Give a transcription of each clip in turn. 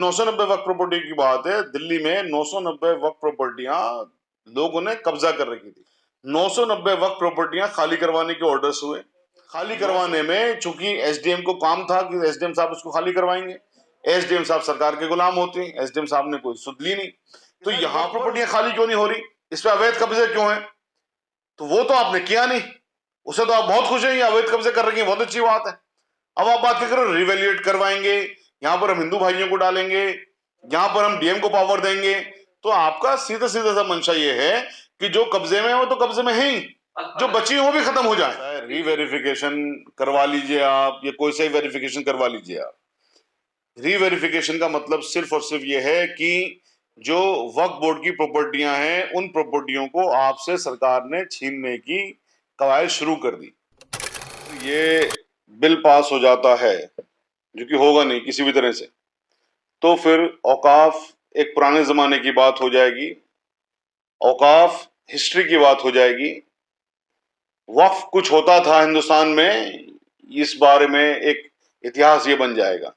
990 वक्फ property की बात है। दिल्ली में 990 वक्फ प्रॉपर्टियां लोगों ने कब्जा कर रखी थी। 990 वक्फ प्रॉपर्टियां खाली करवाने के ऑर्डर्स हुए। खाली करवाने में चूंकि एसडीएम को काम था कि एसडीएम साहब उसको खाली करवाएंगे। एसडीएम साहब सरकार के गुलाम होते हैं, एसडीएम साहब ने कोई सुध ली नहीं। तो यहां प्रॉपर्टियां खाली क्यों नहीं हो रही, इस पे अवैध कब्जे क्यों है? तो वो तो आपने किया नहीं, उसे तो आप बहुत खुश हैं, अवैध कब्जे कर रखी है, बहुत अच्छी बात है। अब आप बात करो रिवैल्यूएट करवाएंगे, यहां पर हम हिंदू भाइयों को डालेंगे, यहां पर हम डीएम को पावर देंगे। तो आपका सीधा सीधा सा मंशा ये है कि जो कब्जे में है वो तो कब्जे में है ही, जो बची है वो भी खत्म हो जाए। रीवेरिफिकेशन करवा लीजिए आप, या कोई सा वेरिफिकेशन करवा लीजिए आप। रीवेरिफिकेशन का मतलब सिर्फ और सिर्फ ये है कि जो वक्फ बोर्ड की प्रॉपर्टियां हैं उन प्रॉपर्टियों को आपसे सरकार ने छीनने की कवायद शुरू कर दी। ये बिल पास हो जाता है, जो कि होगा नहीं किसी भी तरह से, तो फिर औकाफ एक पुराने जमाने की बात हो जाएगी, औकाफ हिस्ट्री की बात हो जाएगी। वक्फ कुछ होता था हिंदुस्तान में, इस बारे में एक इतिहास ये बन जाएगा।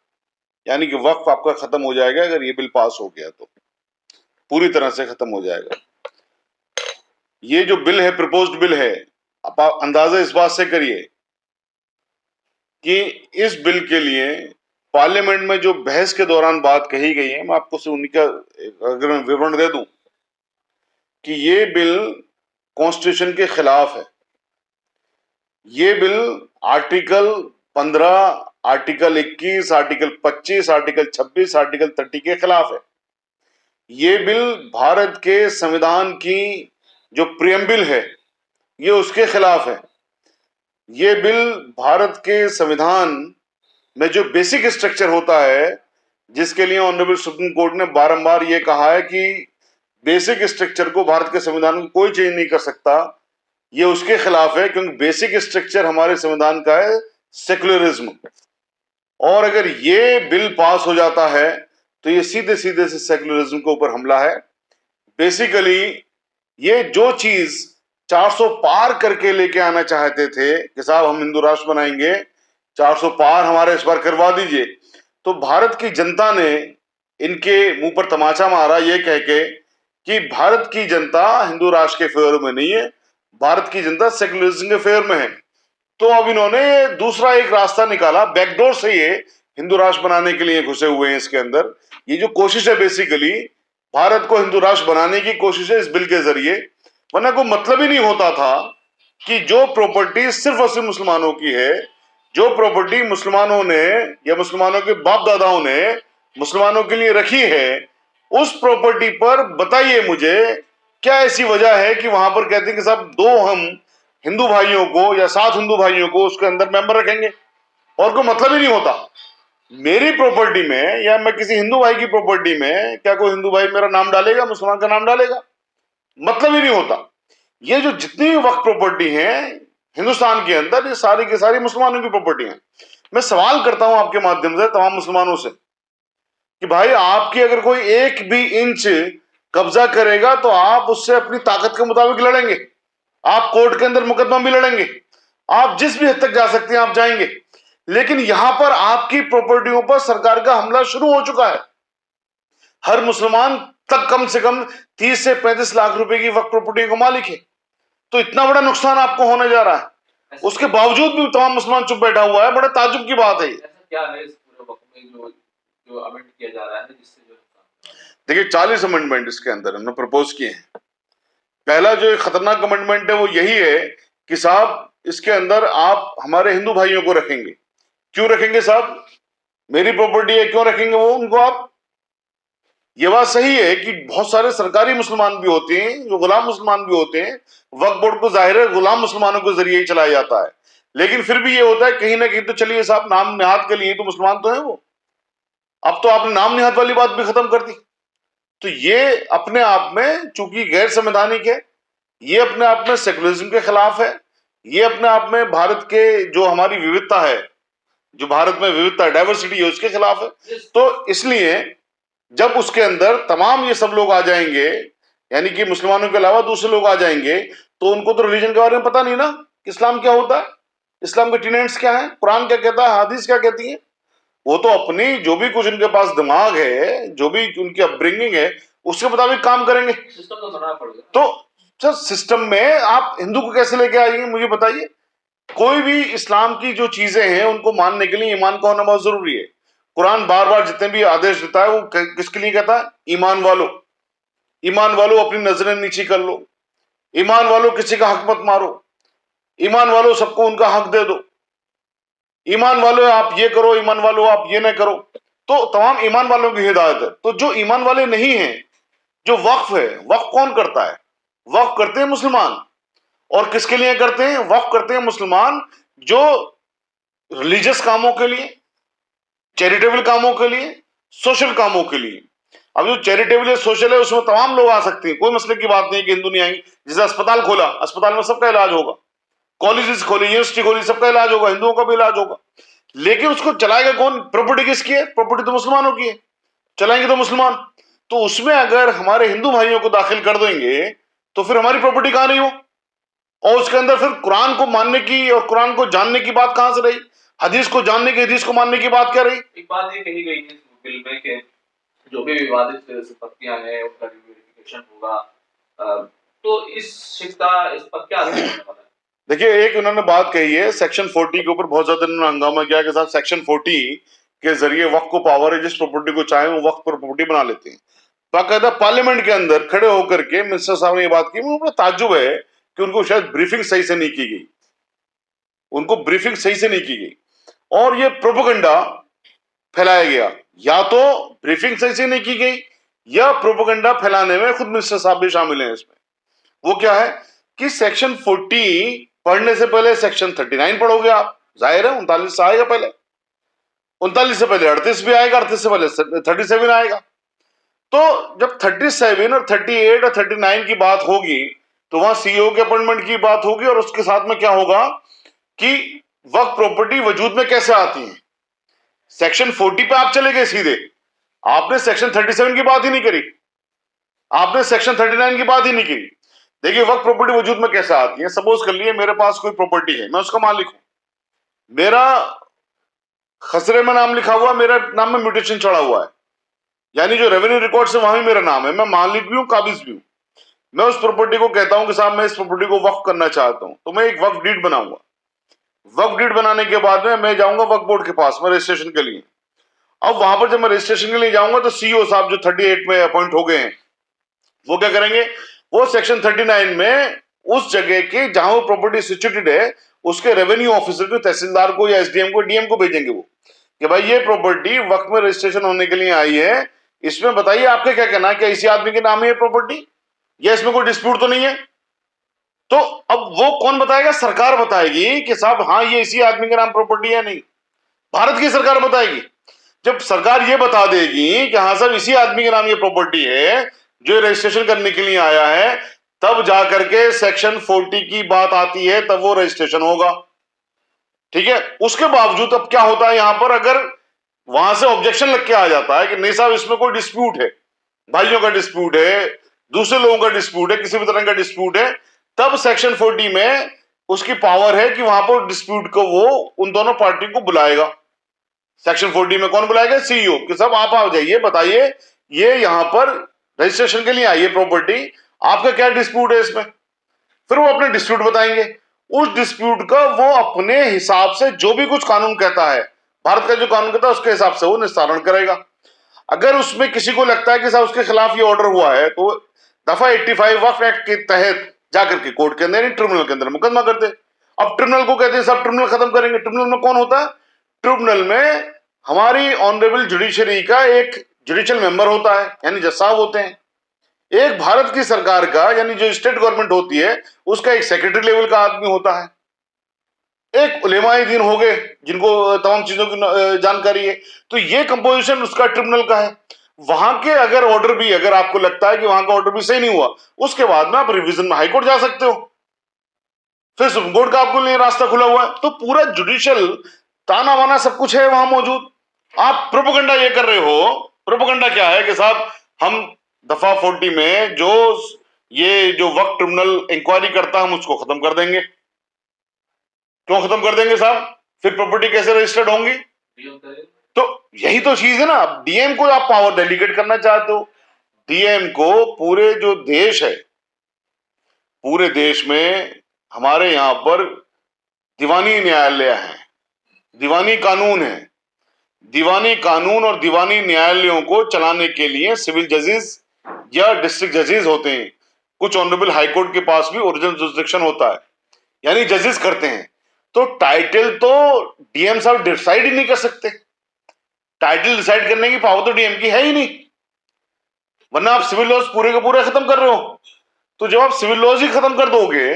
यानी कि वक्फ आपका खत्म हो जाएगा अगर ये बिल पास हो गया तो, पूरी तरह से खत्म हो जाएगा। ये जो बिल है, प्रपोज्ड बिल है, आप अंदाजा इस बात से करिए कि इस बिल के लिए पार्लियामेंट में जो बहस के दौरान बात कही गई है, मैं आपको उन्हीं का अगर मैं विवरण दे दूं कि ये बिल कॉन्स्टिट्यूशन के खिलाफ है। ये bill article 15, article 21, article 25, article 26, article 30 के खिलाफ है। ये बिल भारत के संविधान की जो प्रियम्बल है ये उसके खिलाफ है। ये बिल भारत के संविधान में जो बेसिक स्ट्रक्चर होता है, जिसके लिए ऑनरेबल सुप्रीम कोर्ट ने बारंबार ये कहा है कि बेसिक स्ट्रक्चर को भारत के संविधान में कोई चेंज नहीं कर सकता, ये उसके खिलाफ है, क्योंकि बेसिक स्ट्रक्चर हमारे संविधान का है सेक्युलरिज्म। और अगर ये बिल पास हो जाता है तो ये सीधे सीधे से सेक्युलरिज्म के ऊपर हमला है। बेसिकली ये जो चीज 400 पार करके लेके आना चाहते थे कि साहब हम हिंदू राष्ट्र बनाएंगे, 400 पार हमारे इस बार करवा दीजिए, तो भारत की जनता ने इनके मुंह पर तमाचा मारा ये कह के कि भारत की जनता हिंदू राष्ट्र के फेवर में नहीं है, भारत की जनता सेक्युलरिज्म के फेवर में है। तो अब इन्होंने दूसरा एक रास्ता निकाला, बैकडोर से ये हिंदू राष्ट्र बनाने के लिए घुसे हुए हैं इसके अंदर। ये जो कोशिश है बेसिकली भारत को हिंदू राष्ट्र बनाने की कोशिश है इस बिल के जरिए, वरना कोई मतलब ही नहीं होता था कि जो प्रॉपर्टी सिर्फ और सिर्फ मुसलमानों की है, जो प्रॉपर्टी मुसलमानों ने या मुसलमानों के बाप दादाओं ने मुसलमानों के लिए रखी है, उस प्रॉपर्टी पर बताइए मुझे क्या ऐसी वजह है कि वहां पर कहते हैं कि साहब दो हम हिंदू भाइयों को या 7 हिंदू भाइयों को उसके अंदर मेंबर रखेंगे, और कोई मतलब ही नहीं होता। मेरी प्रॉपर्टी में या मैं किसी हिंदू भाई की प्रॉपर्टी में क्या कोई हिंदू भाई मेरा नाम डालेगा, मुसलमान का नाम डालेगा? मतलब ही नहीं होता। ये जो जितनी भी वक्फ प्रॉपर्टी है हिंदुस्तान के अंदर, ये सारी की सारी मुसलमानों की प्रॉपर्टी है। मैं सवाल करता हूं आपके माध्यम से तमाम मुसलमानों से कि भाई आपकी अगर कोई एक भी इंच कब्जा करेगा तो आप उससे अपनी ताकत के मुताबिक लड़ेंगे, आप कोर्ट के अंदर मुकदमा भी लड़ेंगे, आप जिस भी हद तक जा सकते हैं आप जाएंगे। लेकिन यहां पर आपकी प्रॉपर्टियों पर सरकार का हमला शुरू हो चुका है। हर मुसलमान तक कम से कम 30 से 35 लाख रुपए की वक्फ प्रॉपर्टी का मालिक है। तो इतना बड़ा नुकसान आपको होने जा रहा है, उसके बावजूद भी तमाम मुसलमान चुप बैठा हुआ है। बड़े ताज्जुब की बात है ये। क्या है इस पूरे वक्त में जो जो अमेंड किया जा रहा है जिससे जो देखिए 40 अमेंडमेंट इसके अंदर हमने प्रपोज किए हैं। पहला जो खतरनाक अमेंडमेंट है वो यही है कि साहब इसके अंदर आप हमारे हिंदू भाइयों को रखेंगे। क्यों रखेंगे साहब? मेरी प्रॉपर्टी है, क्यों रखेंगे वो उनको आप? ये बात सही है कि बहुत सारे सरकारी मुसलमान भी होते हैं जो गुलाम मुसलमान भी होते हैं। वक्फ बोर्ड को जाहिर है गुलाम मुसलमानों के जरिए ही चलाया जाता है, लेकिन फिर भी ये होता है कहीं ना कहीं तो चलिए साहब नाम निहात के लिए तो मुसलमान तो है वो। अब तो आपने नाम निहात वाली बात भी खत्म कर दी। तो ये अपने आप में चूंकि गैर संवैधानिक है, ये अपने आप में सेकुलरिज्म के खिलाफ है, ये अपने आप में भारत के जो हमारी विविधता है, जो भारत में विविधता डाइवर्सिटी है उसके खिलाफ है। तो इसलिए जब उसके अंदर तमाम ये सब लोग आ जाएंगे, यानी कि मुसलमानों के अलावा दूसरे लोग आ जाएंगे, तो उनको तो रिलीजन के बारे में पता नहीं ना, इस्लाम क्या होता है, इस्लाम के टीनेंट्स क्या है, कुरान क्या कहता है, हदीस क्या कहती है। वो तो अपनी जो भी कुछ उनके पास दिमाग है, जो भी उनकी अपब्रिंगिंग है, उसके मुताबिक काम करेंगे। सिस्टम तो बनाना पड़ेगा। तो सर सिस्टम में आप हिंदू को कैसे लेके आएंगे, मुझे बताइए। कोई भी इस्लाम की जो चीजें हैं उनको मानने के लिए ईमान का होना बहुत जरूरी है। कुरान बार बार जितने भी आदेश देता है वो किसके लिए कहता है? ईमान वालों, ईमान वालों अपनी नजरें नीची कर लो, ईमान वालों किसी का हक मत मारो, ईमान वालों सबको उनका हक दे दो, ईमान वालों आप ये करो, ईमान वालों आप ये ना करो। तो तमाम ईमान वालों की हिदायत है। तो जो ईमान वाले नहीं हैं, जो वक्फ है, वक्फ कौन करता है? वक्फ करते हैं मुसलमान। और किसके लिए करते हैं? वक्फ करते हैं मुसलमान जो रिलीजियस कामों के लिए, चैरिटेबल कामों के लिए, सोशल कामों के लिए। अब जो चैरिटेबल है, सोशल है, उसमें तमाम लोग आ सकते हैं, कोई मसले की बात नहीं कि हिंदू नहीं आएंगे। जैसे अस्पताल खोला, अस्पताल में सबका इलाज होगा, कॉलेजेस खोली, यूनिवर्सिटी खोली, सबका इलाज होगा, हिंदुओं का भी इलाज होगा। लेकिन उसको चलाएगा कौन? प्रॉपर्टी किसकी है? प्रॉपर्टी तो मुसलमानों की है, चलाएंगे तो मुसलमान। तो उसमें अगर हमारे हिंदू भाइयों को दाखिल कर देंगे तो फिर हमारी प्रॉपर्टी कहां रही हो? और उसके अंदर फिर कुरान को मानने की और कुरान को जानने की बात कहां से रही? हदीस को जानने की, हदीस को मानने की बात क्या रही? एक बात ये कही गई है इस बिल में कि जो भी विवादित संपत्तियां हैं उनका वेरिफिकेशन होगा। तो इस पर क्या असर होने वाला है? देखिए, एक उन्होंने बात कही है सेक्शन 40 के ऊपर, बहुत ज्यादा उन्होंने हंगामा किया कि साहब सेक्शन 40 के जरिए वक्फ को पावर है, जिस प्रॉपर्टी को चाहे वो वक्फ पर प्रॉपर्टी बना लेते हैं। बाकायदा पार्लियामेंट के अंदर खड़े होकर के मिनिस्टर साहब ने ये बात की। मुझे बड़ा ताज्जुब है कि उनको शायद ब्रीफिंग सही से नहीं की गई, उनको ब्रीफिंग सही से नहीं की गई और ये प्रोपेगेंडा फैलाया गया। या तो ब्रीफिंग सही से नहीं की गई या प्रोपेगेंडा फैलाने में खुद मिनिस्टर साहब भी शामिल हैं इसमें। वो क्या है कि सेक्शन 40 पढ़ने से पहले सेक्शन 39 पढ़ोगे आप, जाहिर है 39 से आएगा पहले, 39 से पहले 38 भी आएगा, 38 से पहले 37 आएगा। तो जब 37 और 38 और 39 की बात होगी तो वहां सीईओ के अपॉइंटमेंट की बात होगी और उसके साथ में क्या होगा कि वक्त प्रॉपर्टी वजूद में कैसे आती है। सेक्शन 40 पे आप चले गए सीधे, आपने सेक्शन 37 की बात ही नहीं करी, आपने सेक्शन 39 की बात ही नहीं करी। देखिए, वक्त प्रॉपर्टी वजूद में कैसे आती है। सपोज कर लिए मेरे पास कोई प्रॉपर्टी है, मैं उसका मालिक हूं, मेरा खसरे में नाम लिखा हुआ, मेरे नाम में म्यूटेशन चढ़ा हुआ है, यानी जो रेवेन्यू रिकॉर्ड से वहां भी मेरा नाम है, मैं मालिक भी हूं, काबिज भी हूं। मैं उस प्रॉपर्टी को कहता हूं कि साहब मैं इस प्रॉपर्टी को वक्फ करना चाहता हूं, तो मैं एक वक्फ डीड बनाऊंगा। वक्फ डीड बनाने के बाद में मैं जाऊंगा वक्फ बोर्ड के पास में रजिस्ट्रेशन के लिए। अब वहां पर जब मैं रजिस्ट्रेशन के लिए जाऊंगा तो सीईओ साहब जो 38 में अपॉइंट हो गए हैं, वो क्या करेंगे? वो सेक्शन 39 में उस जगह के जहां वो प्रॉपर्टी सिचुएटेड है उसके रेवेन्यू ऑफिसर को, तहसीलदार को या एसडीएम को, डीएम को भेजेंगे वो कि भाई ये प्रॉपर्टी वक्त में रजिस्ट्रेशन होने के लिए आई है, इसमें बताइए आपका क्या कहना है, क्या इसी आदमी के नाम है ये प्रॉपर्टी या इसमें कोई डिस्प्यूट तो नहीं है? तो अब वो कौन बताएगा? सरकार बताएगी कि साहब हाँ ये इसी आदमी के नाम प्रॉपर्टी है। नहीं, भारत की सरकार बताएगी। जब सरकार ये बता देगी कि हाँ साहब इसी आदमी के नाम ये प्रॉपर्टी है जो रजिस्ट्रेशन करने के लिए आया है, तब जाकर के सेक्शन 40 की बात आती है, तब वो रजिस्ट्रेशन होगा। ठीक है, उसके बावजूद अब क्या होता है यहां पर, अगर वहां से ऑब्जेक्शन लग के आ जाता है कि नहीं साहब इसमें कोई डिस्प्यूट है, भाइयों का डिस्प्यूट है, दूसरे लोगों का डिस्प्यूट है, किसी भी तरह का डिस्प्यूट है, तब सेक्शन 40 में उसकी पावर है कि वहां पर डिस्प्यूट को वो उन दोनों पार्टी को बुलाएगा। सेक्शन 40 में कौन बुलाएगा? सीईओ कि साहब आप आ जाइए, बताइए ये यहां पर रजिस्ट्रेशन के लिए आई है प्रॉपर्टी, आपका क्या डिस्प्यूट है इसमें। फिर वो अपने डिस्प्यूट बताएंगे, उस डिस्प्यूट का वो अपने हिसाब से जो भी कुछ कानून कहता है, भारत का जो कानून कहता है उसके हिसाब से वो निस्तारण करेगा। अगर उसमें किसी को लगता है कि साहब उसके खिलाफ ये ऑर्डर हुआ है तो दफा 85 वक्फ एक्ट के तहत जाकर के कोर्ट के अंदर, ट्रिब्यूनल के अंदर मुकदमा करते। अब ट्रिब्यूनल को कहते हैं साहब ट्रिब्यूनल खत्म करेंगे। ट्रिब्यूनल में कौन होता है? ट्रिब्यूनल में हमारी ऑनरेबल जुडिशरी का एक जुडिशियल मेंबर होता है, यानी जज साहब होते हैं। एक भारत की सरकार का, यानी जो स्टेट गवर्नमेंट होती है उसका एक सेक्रेटरी लेवल का आदमी होता है। एक उलेमाए दीन हो गए जिनको तमाम चीजों की जानकारी है। तो ये कंपोजिशन उसका ट्रिब्यूनल का है। वहां के अगर ऑर्डर भी, अगर आपको लगता है कि वहां का ऑर्डर भी सही नहीं हुआ, उसके बाद में आप रिवीजन में हाईकोर्ट जा सकते हो, फिर सुप्रीम कोर्ट का आपको लिए रास्ता खुला हुआ है। तो पूरा जुडिशियल ताना वाना सब कुछ है वहां मौजूद। आप प्रोपेगेंडा ये कर रहे हो, प्रोपेगेंडा क्या है कि साहब हम दफा 40 में जो ये जो वक्त ट्रिब्यूनल इंक्वायरी करता है हम उसको खत्म कर देंगे। क्यों खत्म कर देंगे साहब? फिर प्रॉपर्टी कैसे रजिस्टर्ड होंगी? तो यही तो चीज है ना। अब डीएम को आप पावर डेलीगेट करना चाहते हो। डीएम को पूरे जो देश है, पूरे देश में हमारे यहाँ पर दीवानी न्यायालय है, दीवानी कानून है। दीवानी कानून और दीवानी न्यायालयों को चलाने के लिए सिविल जजेस या डिस्ट्रिक्ट जजेस होते हैं। कुछ ऑनरेबल हाईकोर्ट के पास भी ओरिजिनल जुरिस्डिक्शन होता है, यानी जजेस करते हैं। तो टाइटल तो डीएम साहब डिसाइड ही नहीं कर सकते। टाइटल डिसाइड करने की पावर तो डीएम की है ही नहीं, वरना आप सिविल लॉज पूरे के पूरे खत्म कर रहे हो। तो जब आप सिविल लॉज ही खत्म कर दोगे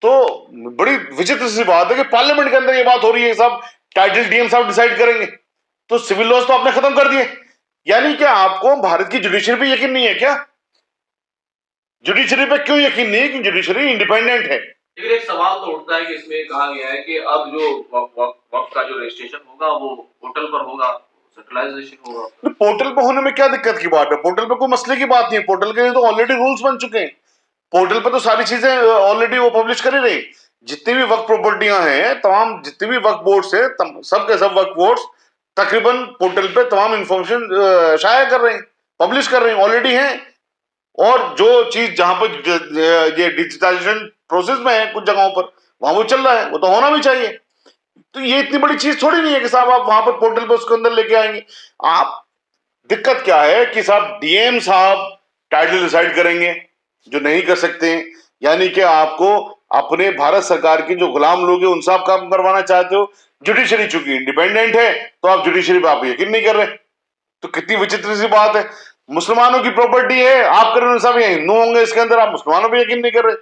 तो बड़ी विचित्र सी बात है कि पार्लियामेंट के अंदर ये बात हो रही है साहब टाइटल डीएम साहब डिसाइड करेंगे। तो सिविल लॉज तो आपने खत्म कर दिए। यानी कि आपको भारत की जुडिशरी पे यकीन नहीं है क्या? जुडिशरी पे क्यों यकीन नहीं है? कि जुडिशरी इंडिपेंडेंट है। लेकिन एक सवाल तो उठता है कि इसमें कहा गया है कि अब जो वक्त का जो रजिस्ट्रेशन होगा वो पोर्टल पर होगा, सेंट्रलाइजेशन होगा। तो पोर्टल पे होने में क्या दिक्कत की बात है? पोर्टल पे कोई मसले की बात नहीं है। पोर्टल के लिए तो ऑलरेडी रूल्स बन चुके हैं। पोर्टल पे तो सारी चीजें ऑलरेडी वो पब्लिश कर ही रही। जितनी भी वक्फ प्रॉपर्टियां हैं, तमाम जितनी भी वक्फ बोर्ड है, सब के सब वक्फ बोर्ड तकरीबन पोर्टल पे तमाम इंफॉर्मेशन शाया कर रहे हैं, पब्लिश कर रहे हैं, ऑलरेडी हैं। और जो चीज जहां पर ये डिजिटाइजेशन प्रोसेस में है कुछ जगहों पर, वहां वो चल रहा है, वो तो होना भी चाहिए। तो ये इतनी बड़ी चीज थोड़ी नहीं है कि साहब आप वहां पर पोर्टल पर उसके अंदर लेके आएंगे। आप दिक्कत क्या है कि साहब डीएम साहब टाइटल डिसाइड करेंगे, जो नहीं कर सकते हैं। यानी कि आपको अपने भारत सरकार के जो गुलाम लोग हैं उनसे आप काम करवाना चाहते हो। जुडिशरी चूंकि इंडिपेंडेंट है तो आप जुडिशरी पे आप यकीन नहीं कर रहे। तो कितनी विचित्र सी बात है। मुसलमानों की प्रॉपर्टी है, आप कर रहे हो साहब ये हिंदू होंगे इसके अंदर, आप मुसलमानों पे यकीन नहीं कर रहे।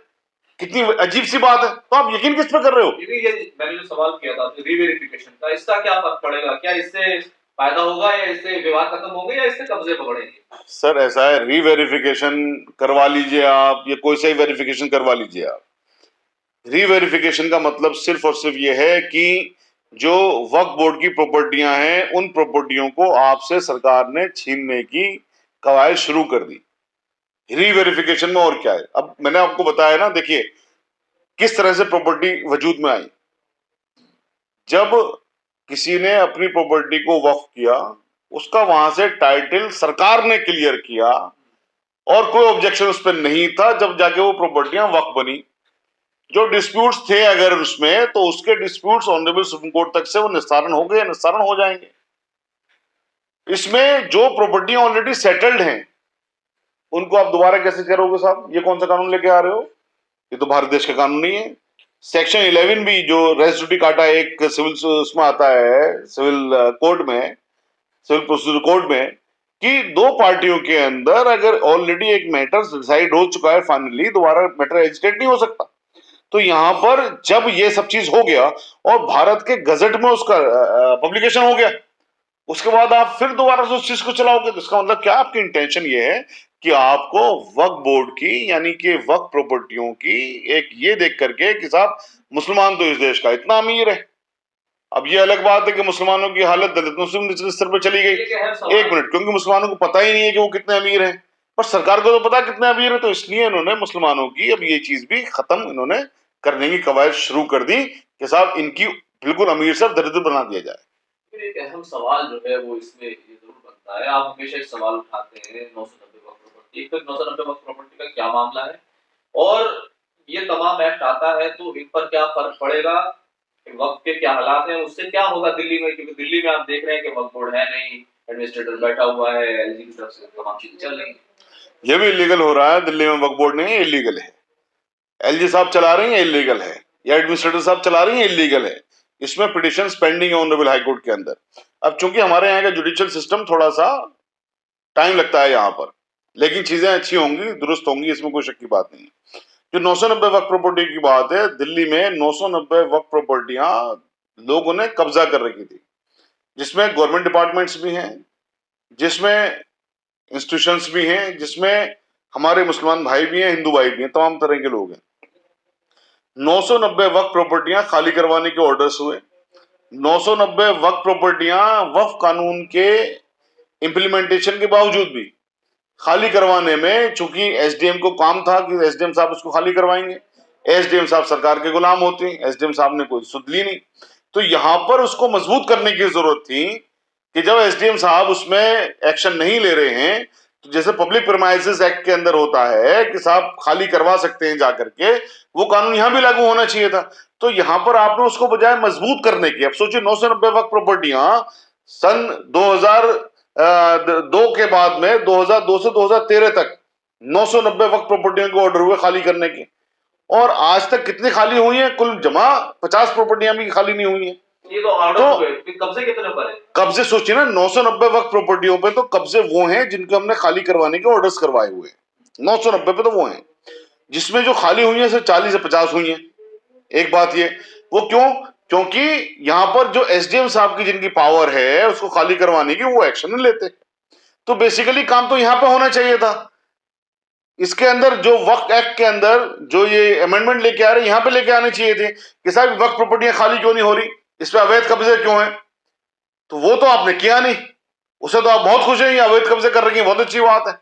कितनी अजीब सी बात है। तो आप यकीन किस पे कर रहे हो? ये मैंने जो सवाल किया था रीवेरिफिकेशन का, इसका क्या फर्क पड़ेगा? क्या इससे फायदा होगा या इससे विवाद खत्म होंगे या इससे कब्जे पकड़ेंगे? सर ऐसा है, रीवेरिफिकेशन करवा लीजिए आप, या कोई सा ही वेरिफिकेशन करवा लीजिए आप। रीवेरिफिकेशन का मतलब सिर्फ और सिर्फ ये है कि जो वक्फ बोर्ड की प्रॉपर्टियां हैं उन प्रॉपर्टियों को आपसे सरकार ने छीनने की कवायद शुरू कर दी। रीवेरिफिकेशन में और क्या है? अब मैंने आपको बताया ना, देखिए किस तरह से प्रॉपर्टी वजूद में आई। जब किसी ने अपनी प्रॉपर्टी को वक्फ किया, उसका वहां से टाइटल सरकार ने क्लियर किया और कोई ऑब्जेक्शन उस पर नहीं था, जब जाके वो प्रॉपर्टियां वक्फ बनी। जो डिस्प्यूट्स थे अगर उसमें, तो उसके डिस्प्यूट्स ऑनरेबल सुप्रीम कोर्ट तक से वो निस्तारण हो गए, निस्तारण हो जाएंगे। इसमें जो प्रॉपर्टियां ऑलरेडी सेटल्ड हैं उनको आप दोबारा कैसे करोगे साहब? ये कौन सा कानून लेके आ रहे हो? ये तो भारत देश का कानून नहीं है। सेक्शन 11 भी जो रेजिस्ट्री काटा एक सिविल उसमें आता है, सिविल कोर्ट में, सिविल प्रोसीजर कोर्ट में, कि दो पार्टियों के अंदर अगर ऑलरेडी एक मैटर डिसाइड हो चुका है फाइनली, दोबारा मैटर एजिटेट नहीं हो सकता। तो यहां पर जब ये सब चीज हो गया और भारत के गजट में उसका पब्लिकेशन हो गया, उसके बाद आप फिर दोबारा से उस चीज को चलाओगे, तो इसका मतलब क्या? आपकी इंटेंशन ये है कि आपको वक्फ बोर्ड की, यानी कि वक्फ प्रॉपर्टियों की एक ये देख करके कि साहब मुसलमान तो इस देश का इतना अमीर है। अब ये अलग बात है कि मुसलमानों की हालत दलितों से निचले स्तर पर चली गई। एक मिनट, क्योंकि मुसलमानों को पता ही नहीं है कि वो कितने अमीर हैं, पर सरकार को तो पता कितने अमीर है, तो इसलिए इन्होंने मुसलमानों की अब ये चीज भी खत्म इन्होंने करने की कवायद शुरू कर दी कि साहब इनकी बिल्कुल अमीर से दरिद्र बना दिया जाए। फिर एक अहम सवाल जो है वो इसमें ये जरूर बनता है, आप हमेशा एक सवाल उठाते हैं 990 वक्फ प्रॉपर्टी। तो 990 वक्फ प्रॉपर्टी का क्या मामला है और ये तमाम एक्ट आता है तो इन पर क्या फर्क पड़ेगा? वक्त के क्या हालात हैं, उससे क्या होगा दिल्ली में? क्योंकि दिल्ली में आप देख रहे हैं कि वक्फ बोर्ड है नहीं, एडमिनिस्ट्रेटर बैठा हुआ है, एलजी की तरफ से तमाम चीजें चल रही हैं। ये भी इलीगल हो रहा है दिल्ली में। वक्फ बोर्ड नहीं है, इलीगल है। एलजी साहब चला रही है, इलीगल है। या एडमिनिस्ट्रेटर साहब चला रही है, इलीगल है। इसमें पिटिशन पेंडिंग है ऑनरेबल हाई कोर्ट के अंदर। अब चूंकि हमारे यहाँ का जुडिशियल सिस्टम थोड़ा सा टाइम लगता है यहाँ पर, लेकिन चीजें अच्छी होंगी, दुरुस्त होंगी, इसमें कोई शक की बात नहीं। जो 990 वक्फ प्रॉपर्टी की बात है, दिल्ली में 990 वक्फ प्रॉपर्टियां लोगों ने कब्जा कर रखी थी, जिसमें गवर्नमेंट डिपार्टमेंट्स भी हैं, जिसमें इंस्टीट्यूशंस भी हैं, जिसमें हमारे मुसलमान भाई भी हैं, हिंदू भाई भी हैं, तमाम तरह के लोग हैं। 990 वक्फ प्रॉपर्टियां खाली करवाने के ऑर्डर्स हुए। 990 वक्फ प्रॉपर्टियां वक्फ कानून के इंप्लीमेंटेशन के बावजूद भी खाली करवाने में, चूंकि एसडीएम को काम था कि एसडीएम साहब उसको खाली करवाएंगे। एसडीएम साहब सरकार के गुलाम होते हैं, एसडीएम साहब ने कोई सुध ली नहीं। तो यहां पर उसको मजबूत करने की जरूरत थी कि जब एसडीएम साहब उसमें एक्शन नहीं ले रहे हैं, तो जैसे पब्लिक प्रीमाइसेस एक्ट के अंदर होता है कि साहब खाली करवा सकते हैं जाकर के, वो कानून यहां भी लागू होना चाहिए था। तो यहां पर आपने उसको बजाय मजबूत करने की, अब सोचिए 990 वक्फ प्रॉपर्टियां सन 2002 के बाद में 2002 से 2013 तक 990 वक्फ प्रॉपर्टियों के ऑर्डर हुए खाली करने के, और आज तक कितनी खाली हुई है? कुल जमा 50 प्रॉपर्टियां भी खाली नहीं हुई है। ये तो ऑर्डर तो हुए, फिर कब्जे कितने पर है? कब्जे सोचिए ना, 990 वक्फ प्रॉपर्टियों पे तो कब्जे वो हैं जिनको हमने खाली करवाने के ऑर्डर्स करवाए हुए हैं। 990 पे तो वो हैं, जिसमें जो खाली हुई है सिर्फ 40 से 50 हुई है। एक बात ये, वो क्यों? क्योंकि यहां पर जो एसडीएम साहब की जिनकी पावर है उसको खाली करवाने की, वो एक्शन नहीं लेते। तो बेसिकली काम तो यहां पे होना चाहिए था। इसके अंदर जो वक्फ एक्ट के अंदर जो ये अमेंडमेंट लेके आ रहे हैं, यहां पे लेके आने चाहिए थे कि साहब वक्फ प्रॉपर्टियां खाली क्यों नहीं हो रही, इस पे अवैध कब्जे क्यों है। तो वो तो आपने किया नहीं, उसे तो आप बहुत खुश हैं, ये अवैध कब्जे कर रही है, बहुत अच्छी बात है।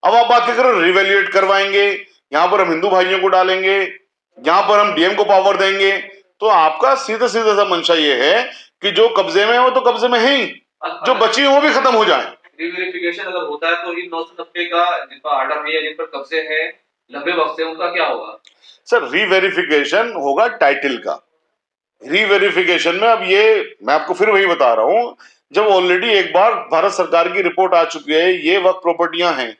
अब आप बात क्या करो, रिवैल्यूएट करवाएंगे, यहां पर हम हिंदू भाइयों को डालेंगे, यहां पर हम डीएम को पावर देंगे। तो आपका सीधा सीधा सा मंशा ये है कि जो कब्जे में है वो तो कब्जे में है ही, जो बची है वो भी खत्म हो जाए। रीवेरिफिकेशन अगर होता है तो इन 990 का जिन पर ऑर्डर है या जिन पर कब्जे हैं लंबे वक्त से, उनका क्या होगा? सर रीवेरिफिकेशन होगा टाइटल का। रीवेरिफिकेशन में अब ये मैं आपको फिर वही बता रहा हूं, जब ऑलरेडी एक बार भारत सरकार की रिपोर्ट आ चुकी है ये वक्त प्रॉपर्टियां हैं,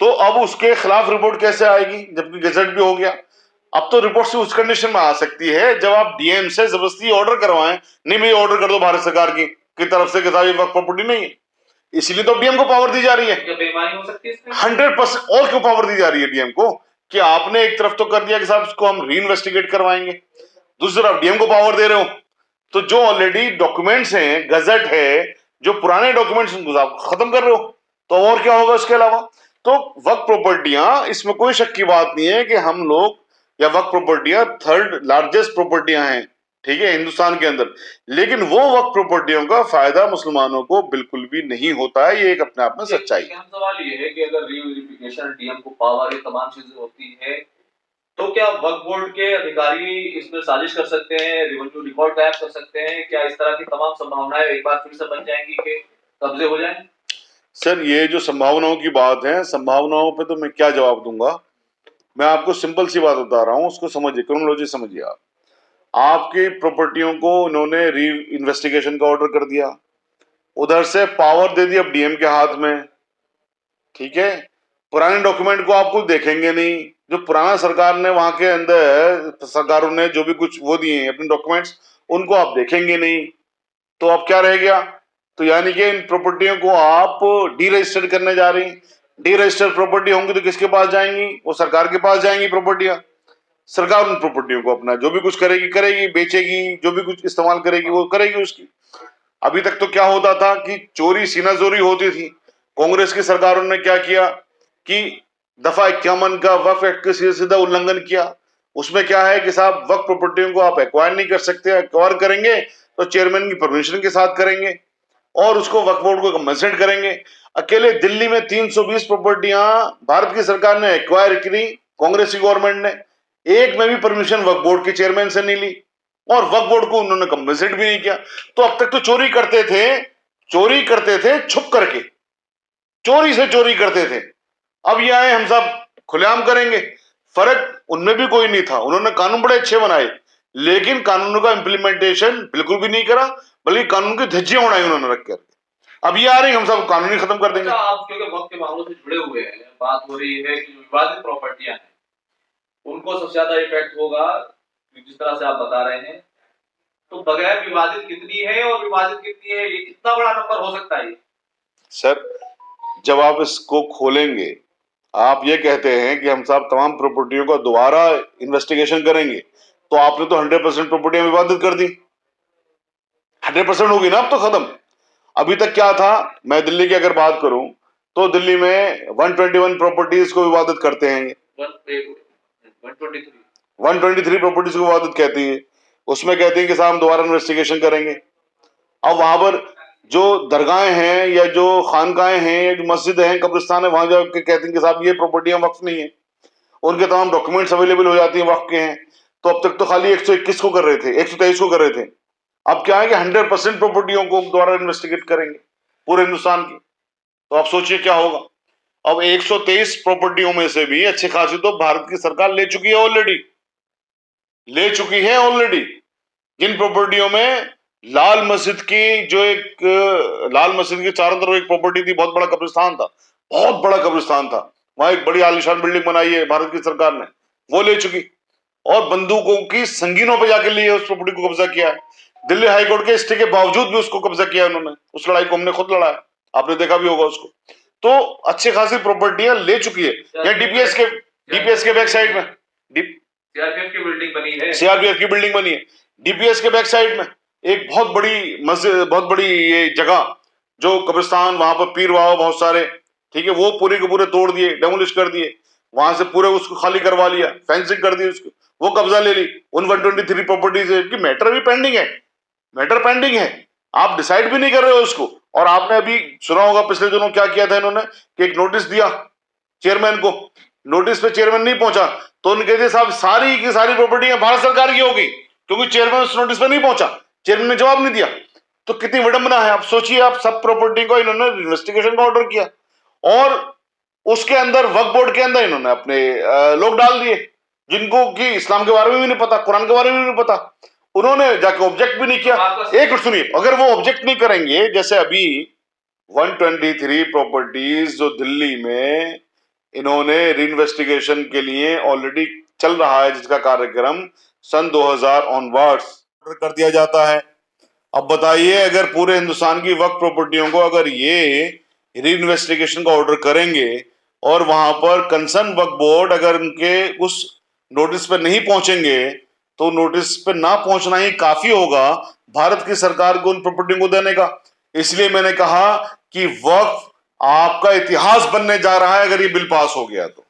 तो अब उसके खिलाफ रिपोर्ट कैसे आएगी जबकि गजट भी हो गया। अब तो रिपोर्ट से उस कंडीशन में आ सकती है जब आप डीएम से जबरदस्ती ऑर्डर करवाएं, नहीं भाई ऑर्डर कर दो भारत सरकार की तरफ से कि साहब ये वक्त प्रॉपर्टी नहीं है। इसीलिए तो डीएम को पावर दी जा रही है। क्या बेईमानी हो सकती है इसमें? 100%। और क्यों पावर दी जा रही है डीएम को? कि आपने एक तरफ तो कर दिया कि साहब इसको हम री इन्वेस्टिगेट करवाएंगे, दूसरी तरफ डीएम को पावर दे रहे हो। तो जो ऑलरेडी डॉक्यूमेंट्स हैं, गजट है, जो पुराने डॉक्यूमेंट्स उनको आप खत्म कर रहे हो, तो और क्या होगा उसके अलावा। तो वक्त प्रॉपर्टियां, इसमें कोई शक की बात नहीं है कि हम लोग, या वक्त प्रॉपर्टियां थर्ड लार्जेस्ट प्रॉपर्टियां हैं, ठीक है, हिंदुस्तान के अंदर। लेकिन वो वक्त प्रॉपर्टियों का फायदा मुसलमानों को बिल्कुल भी नहीं होता है, ये एक अपने आप में सच्चाई है। अहम सवाल ये है कि अगर रीवेरिफिकेशन, डीएम को पावर, ये तमाम चीजें होती है, तो क्या वक्फ बोर्ड के अधिकारी इसमें साजिश कर सकते हैं, रेवेन्यू रिकॉर्ड गायब कर सकते हैं? क्या इस तरह की तमाम संभावनाएं एक बार फिर से बन जाएंगी कि कब्जे हो जाएं? सर ये जो संभावनाओं की बात है, संभावनाओं पे तो मैं क्या जवाब दूंगा। मैं आपको सिंपल सी बात बता रहा हूं, उसको समझिए, क्रोनोलॉजी समझिए। आप आपकी प्रॉपर्टियों को उन्होंने री इन्वेस्टिगेशन का ऑर्डर कर दिया, उधर से पावर दे दी अब डीएम के हाथ में, ठीक है। पुराने डॉक्यूमेंट को आपको देखेंगे नहीं, जो पुराना सरकार ने वहां के अंदर सरकारों ने जो भी कुछ वो दिए हैं अपने डॉक्यूमेंट्स, उनको आप देखेंगे नहीं। तो अब क्या रह गया? तो यानी कि इन प्रॉपर्टियों को आप डी रजिस्टर करने जा रही हैं। डी रजिस्टर प्रॉपर्टी होंगी तो किसके पास जाएंगी? वो सरकार के पास जाएंगी प्रॉपर्टियां। सरकार उन प्रॉपर्टियों को अपना जो भी कुछ करेगी करेगी, बेचेगी, जो भी कुछ इस्तेमाल करेगी वो करेगी उसकी। अभी तक तो क्या होता था कि चोरी सीनाजोरी होती थी। कांग्रेस की सरकारों ने क्या किया कि दफा 51 का वक्फ एक्ट का सीधा सीधा उल्लंघन किया। उसमें क्या है कि साहब वक्फ प्रॉपर्टियों को आप एक्वायर नहीं कर सकते, एक्वायर करेंगे तो चेयरमैन की परमिशन के साथ करेंगे और उसको वक्फ बोर्ड को कंपनसेट करेंगे। अकेले दिल्ली में 320 प्रॉपर्टियां भारत की सरकार ने एक्वायर करी, कांग्रेस की गवर्नमेंट ने, एक में भी परमिशन वक्फ बोर्ड के चेयरमैन से नहीं ली और वक्फ बोर्ड को उन्होंने कंपनसेट भी नहीं किया। तो अब तक तो चोरी करते थे छुप करके, चोरी से चोरी करते थे। अब ये आए हम सब खुलेआम करेंगे। फर्क उनमें भी कोई नहीं था, उन्होंने कानून बड़े अच्छे बनाए लेकिन कानूनों का इंप्लीमेंटेशन बिल्कुल भी नहीं करा, बल्कि कानून की धज्जियां उड़ाई उन्होंने रख कर। अब ये आ रही हम सब कानून ही खत्म कर देंगे। अच्छा, आप क्योंकि वक्त के मामलों से जुड़े हुए हैं, बात हो रही है कि जो विवादित प्रॉपर्टियां हैं उनको सबसे ज्यादा इफेक्ट होगा, जिस तरह से आप बता रहे हैं। तो बगैर विवादित कितनी है और विवादित कितनी है, ये कितना बड़ा नंबर हो सकता है? सर जब आप इसको खोलेंगे, आप ये कहते हैं कि हम साहब तमाम प्रॉपर्टियों का दोबारा इन्वेस्टिगेशन करेंगे, तो आपने तो 100% प्रॉपर्टियां विवादित कर दी। 100% होगी ना अब तो खत्म। अभी तक क्या था, मैं दिल्ली की अगर बात करूं तो दिल्ली में 121 प्रॉपर्टीज को विवादित करते हैं, 123 123 प्रॉपर्टीज को विवादित कहती है। उसमें कहती है कि साहब हम दोबारा इन्वेस्टिगेशन करेंगे। अब वहां पर जो दरगाहें हैं या जो खानकाएं हैं या जो मस्जिद हैं, कब्रिस्तान है, वहां जाकर कहते हैं कि साहब ये प्रॉपर्टियां वक्फ नहीं है, उनके तमाम डॉक्यूमेंट्स अवेलेबल हो जाती हैं, वक्फ के हैं। तो अब तक तो खाली 121 को कर रहे थे, 123 को कर रहे थे, अब क्या है कि 100% प्रॉपर्टियों को द्वारा इन्वेस्टिगेट करेंगे पूरे हिंदुस्तान की। तो आप सोचिए क्या होगा। अब 123 प्रॉपर्टियों में से भी अच्छी खासी तो भारत की सरकार ले चुकी है ऑलरेडी, जिन प्रॉपर्टियों में लाल मस्जिद की जो एक लाल मस्जिद के चारों तरफ एक प्रॉपर्टी थी, बहुत बड़ा कब्रिस्तान था, बहुत बड़ा कब्रिस्तान था, वहां एक बड़ी आलीशान बिल्डिंग बनाई है भारत की सरकार ने, वो ले चुकी। और बंदूकों की संगीनों पे जाके लिए उस प्रॉपर्टी को कब्जा किया है। दिल्ली हाईकोर्ट के स्टे के बावजूद भी उसको कब्जा किया उन्होंने। उस लड़ाई को हमने खुद लड़ा है, आपने देखा भी होगा उसको। तो अच्छी खासी प्रॉपर्टियां ले चुकी है। या डीपीएस के बैक साइड में सीआरपीएफ की बिल्डिंग बनी है, सीआरपीएफ की बिल्डिंग बनी है। डीपीएस के बैक साइड में एक बहुत बड़ी मस्जिद, बहुत बड़ी ये जगह जो कब्रिस्तान, वहां पर पीर बाबा बहुत सारे, ठीक है, वो पूरे के पूरे तोड़ दिए, डेमोलिश कर दिए, वहां से पूरे उसको खाली करवा लिया, फेंसिंग कर दी उसको, वो कब्जा ले ली। उन 123 प्रॉपर्टीज की मैटर भी पेंडिंग है, आप डिसाइड भी नहीं कर रहे हो उसको। और आपने अभी सुना होगा पिछले दिनों क्या किया था इन्होंने कि एक नोटिस दिया चेयरमैन को, नोटिस पे चेयरमैन नहीं पहुंचा तो उन्होंने कह दिया साहब सारी की सारी प्रॉपर्टी भारत सरकार की होगी, क्योंकि चेयरमैन उस नोटिस पे नहीं पहुंचा, चेयरमैन ने जवाब नहीं दिया। तो कितनी विडंबना है। आप सोचिए, आप सब प्रॉपर्टी को इन्होंने इन्वेस्टिगेशन का ऑर्डर किया और उसके अंदर वक्फ बोर्ड के अंदर इन्होंने अपने लोग डाल दिए जिनको कि इस्लाम के बारे में भी नहीं पता, कुरान के बारे में भी नहीं पता, उन्होंने जाके ऑब्जेक्ट भी नहीं किया। एक मिनट सुनिए, अगर वो ऑब्जेक्ट नहीं करेंगे, जैसे अभी 123 प्रॉपर्टीज जो दिल्ली में इन्होंने रीइन्वेस्टिगेशन के लिए ऑलरेडी चल रहा है, जिसका कार्यक्रम सन 2000 ऑनवर्ड्स कर दिया जाता है। अब बताइए, अगर पूरे हिंदुस्तान की वक्फ प्रॉपर्टियों को अगर ये रीइन्वेस्टिगेशन का ऑर्डर करेंगे और वहां पर कंसर्न वक्फ बोर्ड अगर उनके उस नोटिस पर नहीं पहुंचेंगे, तो नोटिस पे ना पहुंचना ही काफी होगा भारत की सरकार को उन प्रॉपर्टी को देने का। इसलिए मैंने कहा कि वक्फ आपका इतिहास बनने जा रहा है अगर ये बिल पास हो गया तो।